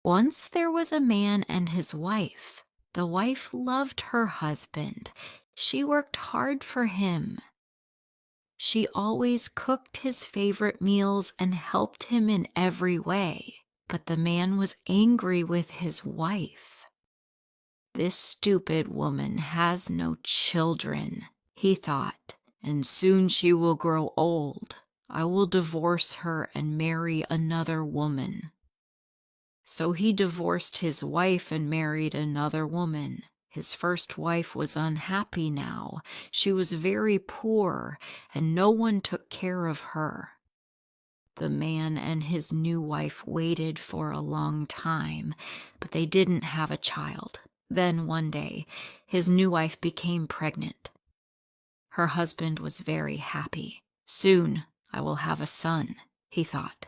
Once there was a man and his wife. The wife loved her husband. She worked hard for him. She always cooked his favorite meals and helped him in every way. But the man was angry with his wife. "This stupid woman has no children," he thought, "and soon she will grow old. I will divorce her and marry another woman." So he divorced his wife and married another woman. His first wife was unhappy now. She was very poor, and no one took care of her. The man and his new wife waited for a long time, but they didn't have a child. Then one day, his new wife became pregnant. Her husband was very happy. "Soon I will have a son," he thought.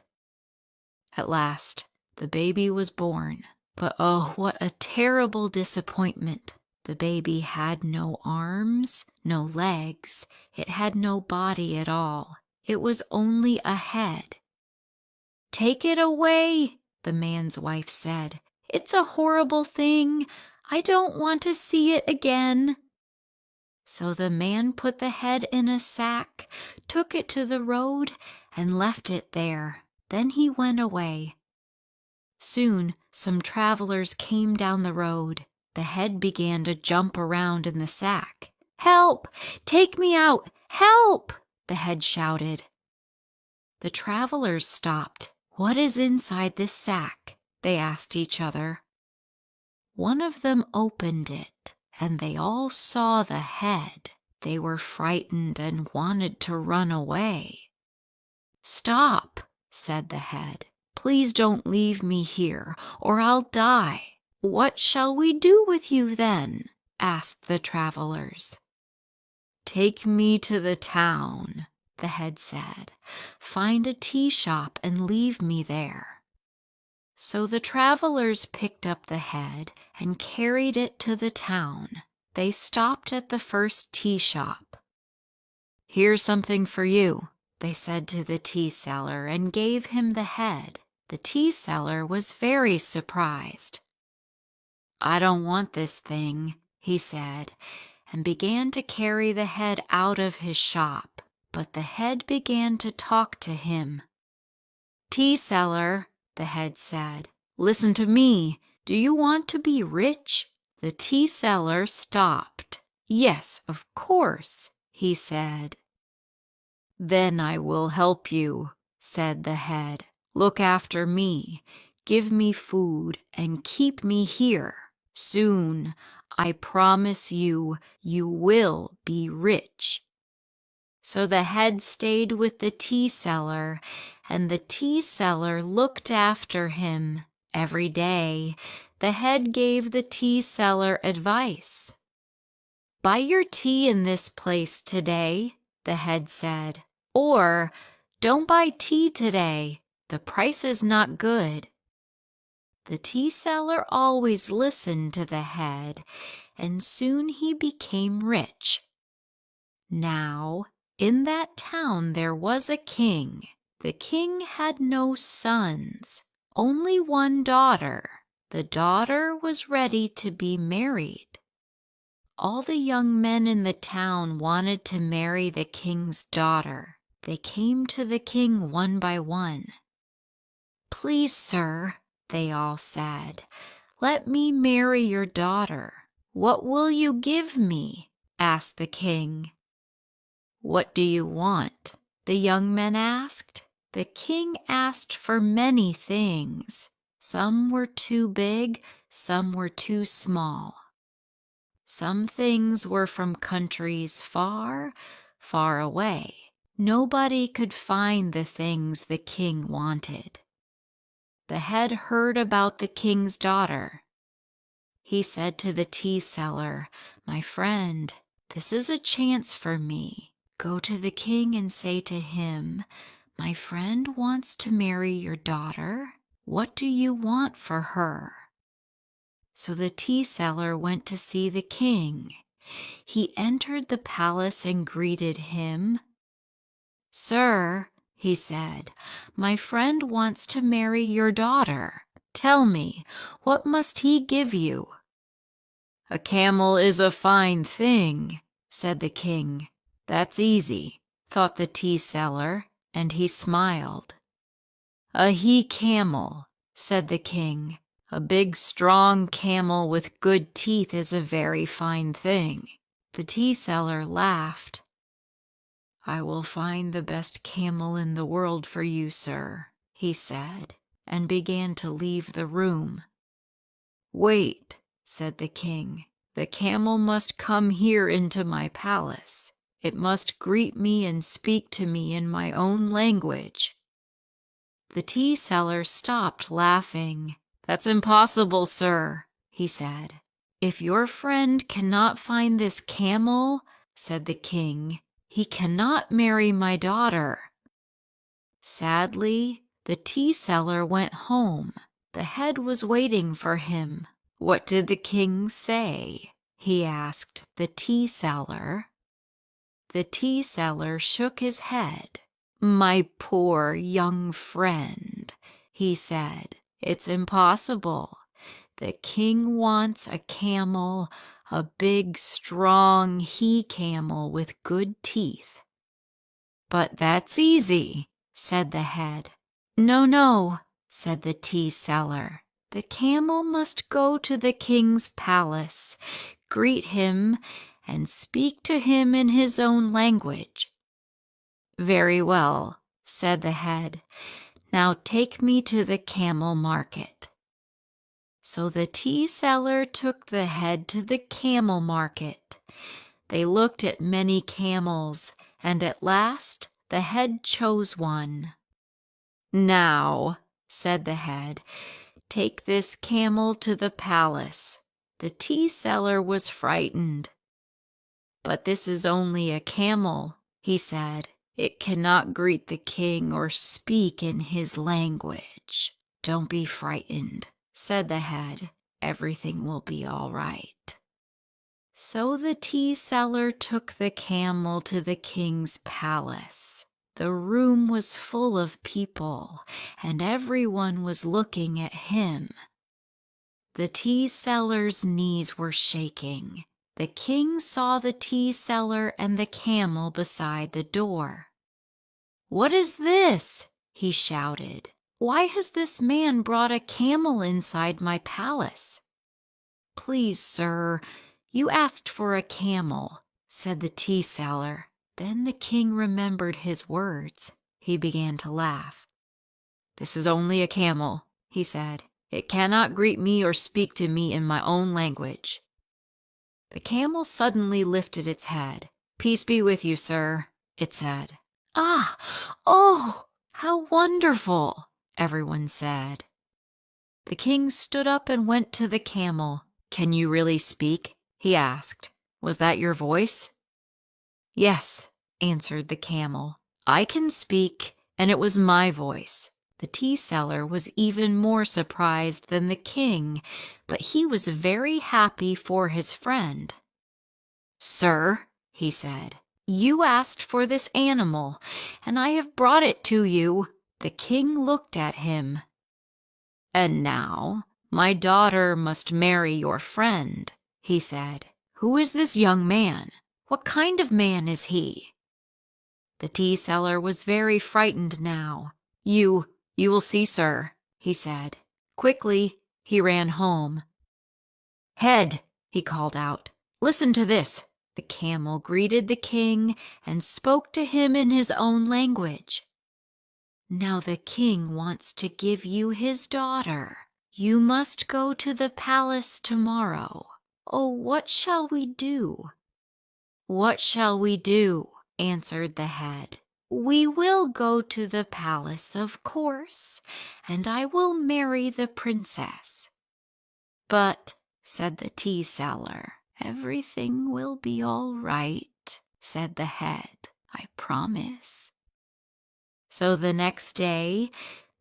At last, the baby was born, but oh, what a terrible disappointment. The baby had no arms, no legs. It had no body at all. It was only a head. "Take it away," the man's wife said. "It's a horrible thing. I don't want to see it again." So the man put the head in a sack, took it to the road, and left it there. Then he went away. Soon some travelers came down the road. The head began to jump around in the sack. "Help! Take me out! Help!" the head shouted. The travelers stopped. "What is inside this sack?" they asked each other. One of them opened it, and they all saw the head. They were frightened and wanted to run away. "Stop," said the head. "Please don't leave me here, or I'll die." "What shall we do with you then?" asked the travelers. "Take me to the town," the head said. "Find a tea shop and leave me there." So the travelers picked up the head and carried it to the town. They stopped at the first tea shop. "Here's something for you," they said to the tea seller, and gave him the head. The tea seller was very surprised. "I don't want this thing," he said, and began to carry the head out of his shop. But the head began to talk to him. "Tea seller," the head said, "listen to me. Do you want to be rich?" The tea seller stopped. "Yes, of course," he said. "Then I will help you," said the head. "Look after me, give me food, and keep me here. Soon, I promise you, you will be rich." So the head stayed with the tea seller, and the tea seller looked after him. Every day, the head gave the tea seller advice. "Buy your tea in this place today," the head said. "Or, don't buy tea today. The price is not good." The tea seller always listened to the head, and soon he became rich. Now, in that town there was a king. The king had no sons, only one daughter. The daughter was ready to be married. All the young men in the town wanted to marry the king's daughter. They came to the king one by one. "Please, sir," they all said, "let me marry your daughter." "What will you give me?" asked the king. "What do you want?" the young men asked. The king asked for many things. Some were too big, some were too small. Some things were from countries far, far away. Nobody could find the things the king wanted. The head heard about the king's daughter. He said to the tea seller, "My friend, this is a chance for me. Go to the king and say to him, 'My friend wants to marry your daughter. What do you want for her?'" So the tea seller went to see the king. He entered the palace and greeted him. "Sir," he said, "my friend wants to marry your daughter. Tell me, what must he give you?" "A camel is a fine thing," said the king. "That's easy," thought the tea seller, and he smiled. "A he-camel," said the king. "A big, strong camel with good teeth is a very fine thing." The tea seller laughed. "I will find the best camel in the world for you, sir," he said, and began to leave the room. "Wait," said the king. "The camel must come here into my palace. It must greet me and speak to me in my own language." The tea seller stopped laughing. "That's impossible, sir," he said. "If your friend cannot find this camel," said the king, "he cannot marry my daughter." Sadly, the tea seller went home. The head was waiting for him. "What did the king say?" he asked the tea seller. The tea seller shook his head. "My poor young friend," he said, "it's impossible. The king wants a camel, a big, strong he-camel with good teeth." "But that's easy," said the head. "No, no," said the tea seller. "The camel must go to the king's palace, greet him, and speak to him in his own language." "Very well," said the head. "Now take me to the camel market." So the tea seller took the head to the camel market. They looked at many camels, and at last the head chose one. "Now," said the head, "take this camel to the palace." The tea seller was frightened. "But this is only a camel," he said. "It cannot greet the king or speak in his language." "Don't be frightened," said the head. "Everything will be all right." So the tea seller took the camel to the king's palace. The room was full of people, and everyone was looking at him. The tea seller's knees were shaking. The king saw the tea seller and the camel beside the door. "What is this?" he shouted. "Why has this man brought a camel inside my palace?" "Please, sir, you asked for a camel," said the tea seller. Then the king remembered his words. He began to laugh. "This is only a camel," he said. "It cannot greet me or speak to me in my own language." The camel suddenly lifted its head. "Peace be with you, sir," it said. "Ah! Oh! How wonderful!" everyone said. The king stood up and went to the camel. "Can you really speak?" he asked. "Was that your voice?" "Yes," answered the camel. "I can speak, and it was my voice." The tea seller was even more surprised than the king, but he was very happy for his friend. "Sir," he said, "you asked for this animal, and I have brought it to you." The king looked at him. "And now my daughter must marry your friend," he said. "Who is this young man? What kind of man is he?" The tea seller was very frightened now. You will see, sir," he said. Quickly, he ran home. "Head," he called out, "listen to this." The camel greeted the king and spoke to him in his own language. "Now the king wants to give you his daughter. You must go to the palace tomorrow. Oh, what shall we do?" "What shall we do?" answered the head. "We will go to the palace, of course, and I will marry the princess." "But," said the tea seller, "everything will be all right," said the head. "I promise." So the next day,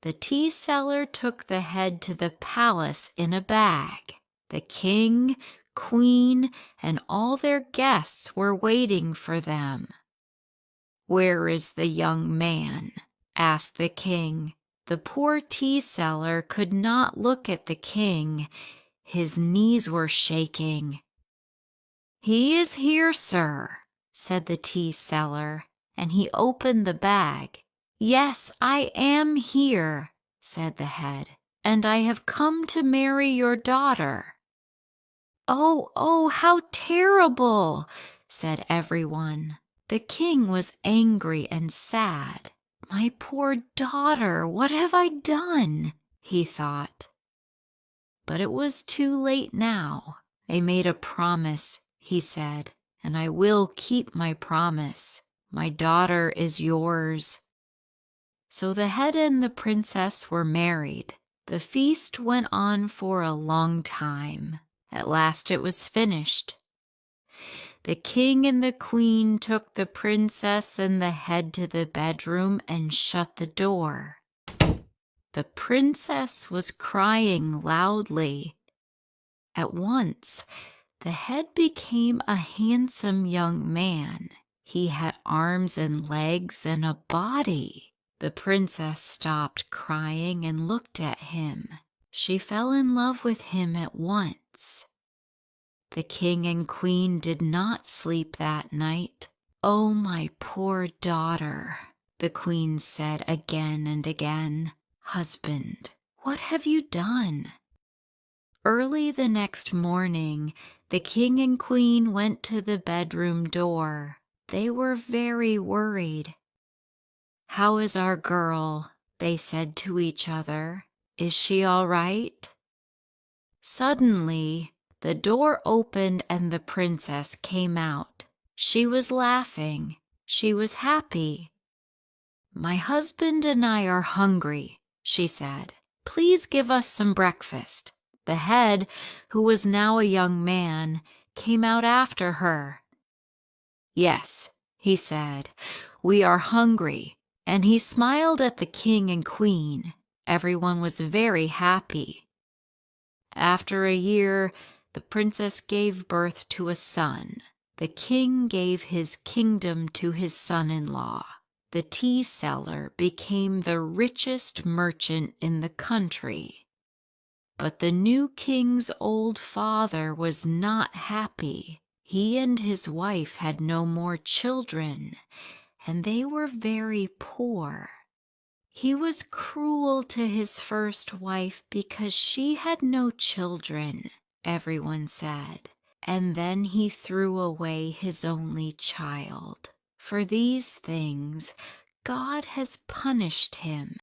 the tea seller took the head to the palace in a bag. The king, queen, and all their guests were waiting for them. "Where is the young man?" asked the king. The poor tea seller could not look at the king. His knees were shaking. "He is here, sir," said the tea seller, and he opened the bag. "Yes, I am here," said the head, "and I have come to marry your daughter." "Oh, oh, how terrible!" said everyone. The king was angry and sad. "My poor daughter, what have I done?" he thought. But it was too late now. "I made a promise," he said, "and I will keep my promise. My daughter is yours." So the head and the princess were married. The feast went on for a long time. At last it was finished. The king and the queen took the princess and the head to the bedroom and shut the door. The princess was crying loudly. At once, the head became a handsome young man. He had arms and legs and a body. The princess stopped crying and looked at him. She fell in love with him at once. The king and queen did not sleep that night. "Oh, my poor daughter," the queen said again and again. "Husband, what have you done?" Early the next morning, the king and queen went to the bedroom door. They were very worried. "How is our girl?" they said to each other. "Is she all right?" Suddenly, the door opened and the princess came out. She was laughing. She was happy. "My husband and I are hungry," she said. "Please give us some breakfast." The head, who was now a young man, came out after her. "Yes," he said, "we are hungry," and he smiled at the king and queen. Everyone was very happy. After a year, the princess gave birth to a son. The king gave his kingdom to his son-in-law. The tea seller became the richest merchant in the country. But the new king's old father was not happy. He and his wife had no more children, and they were very poor. He was cruel to his first wife because she had no children, everyone said, and then he threw away his only child. For these things, God has punished him.